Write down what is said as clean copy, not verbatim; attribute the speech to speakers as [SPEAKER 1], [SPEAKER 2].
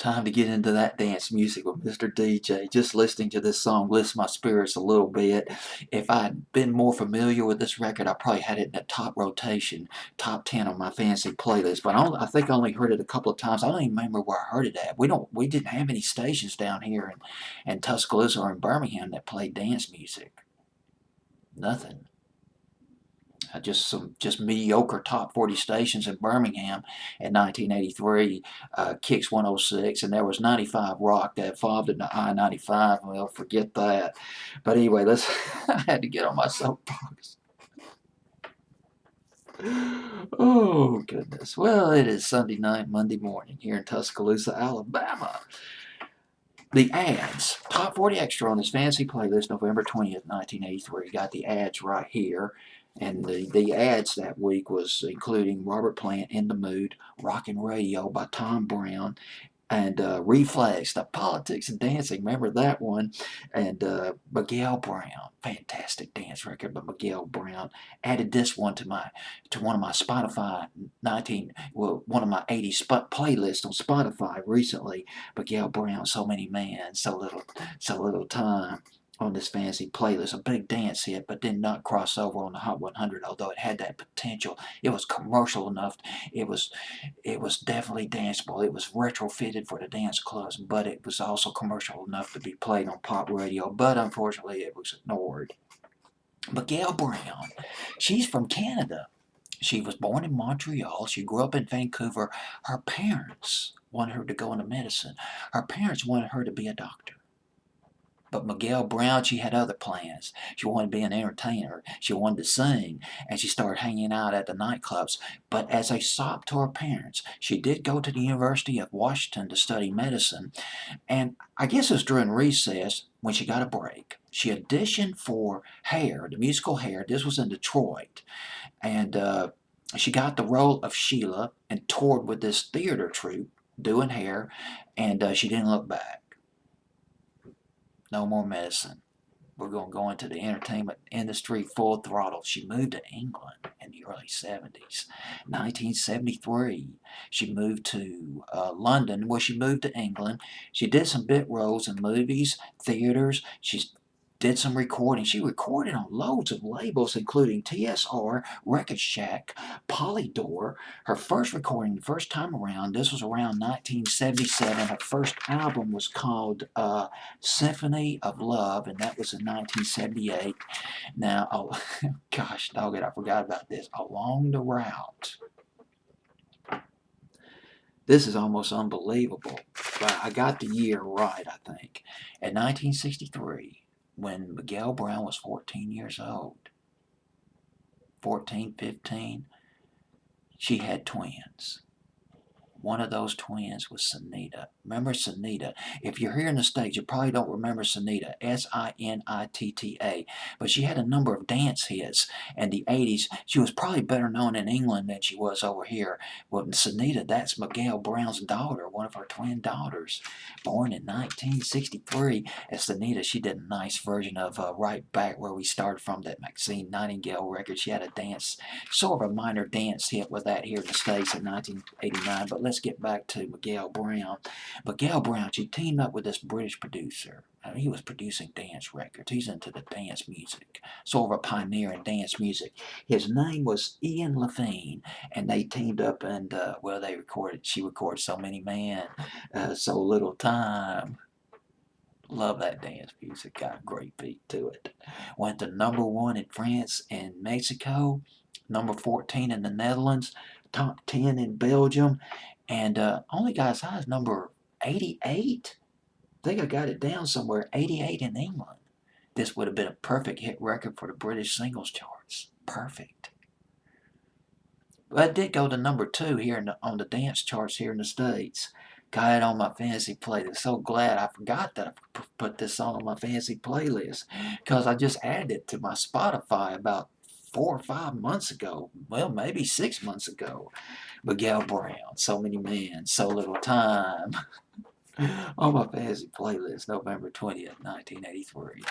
[SPEAKER 1] Time to get into that dance music with Mr. DJ. Just listening to this song lifts my spirits a little bit. If I'd been more familiar with this record, I probably had it in the top rotation, top 10 on my fancy playlist. But I think I only heard it a couple of times. I don't even remember where I heard it at. We didn't have any stations down here in Tuscaloosa or in Birmingham that played dance music. Nothing. Just mediocre top 40 stations in Birmingham in 1983, Kicks 106, and there was 95 Rock that fobbed into I-95. Well, forget that. But anyway, I had to get on my soapbox. Oh, goodness. Well, it is Sunday night, Monday morning here in Tuscaloosa, Alabama. The ads. Top 40 Extra on this fancy playlist, November 20th, 1983. Got the ads right here. And the ads that week was including Robert Plant, In the Mood, Rockin' Radio by Tom Brown, and Reflex, the Politics and Dancing, remember that one? And Miguel Brown, fantastic dance record, but Miguel Brown added this one to one of my Spotify one of my 80s playlists on Spotify recently. Miguel Brown, So Many Men, So Little Time. On this fancy playlist, a big dance hit, but did not cross over on the Hot 100, although it had that potential. It was commercial enough. It was definitely danceable. It was retrofitted for the dance clubs, but it was also commercial enough to be played on pop radio, but unfortunately it was ignored. Miguel Brown, she's from Canada. She was born in Montreal. She grew up in Vancouver. Her parents wanted her to go into medicine. Her parents wanted her to be a doctor. But Miguel Brown, she had other plans. She wanted to be an entertainer. She wanted to sing, and she started hanging out at the nightclubs. But as a sop to her parents, she did go to the University of Washington to study medicine. And I guess it was during recess when she got a break. She auditioned for Hair, the musical Hair. This was in Detroit. And she got the role of Sheila and toured with this theater troupe doing Hair, and she didn't look back. No more medicine. We're going to go into the entertainment industry full throttle. She moved to England in the early 70s. 1973, she moved to London. Well, she moved to England. She did some bit roles in movies, theaters. She did some recording. She recorded on loads of labels, including TSR, Record Shack, Polydor. Her first recording, the first time around, this was around 1977. Her first album was called Symphony of Love, and that was in 1978. Now, oh, gosh, dog it, I forgot about this. Along the Route. This is almost unbelievable, but I got the year right, I think. In 1963, when Miguel Brown was 14 years old, 14, 15, she had twins. One of those twins was Sunita. Remember Sunita? If you're here in the States, you probably don't remember Sunita. S-I-N-I-T-T-A. But she had a number of dance hits in the 80s. She was probably better known in England than she was over here. Well, Sunita, that's Miguel Brown's daughter, one of her twin daughters. Born in 1963. As Sunita, she did a nice version of Right Back Where We Started From, that Maxine Nightingale record. She had a dance, sort of a minor dance hit with that here in the States in 1989. But let's get back to Miguel Brown. Miguel Brown, she teamed up with this British producer. He was producing dance records. He's into the dance music. Sort of a pioneer in dance music. His name was Ian Levine, and they teamed up and, she recorded So Many Men, So Little Time. Love that dance music. Got a great beat to it. Went to #1 in France and Mexico. Number 14 in the Netherlands. Top 10 in Belgium. And only got as high as number 88. I think I got it down somewhere. 88 in England. This would have been a perfect hit record for the British singles charts. Perfect. But it did go to #2 here on the dance charts here in the States. Got it on my fancy playlist. So glad I forgot that I put this on my fancy playlist, because I just added it to my Spotify about 4 or 5 months ago. Well, maybe 6 months ago. Miguel Brown, So Many Men, So Little Time. On my fancy playlist, November 20th, 1983.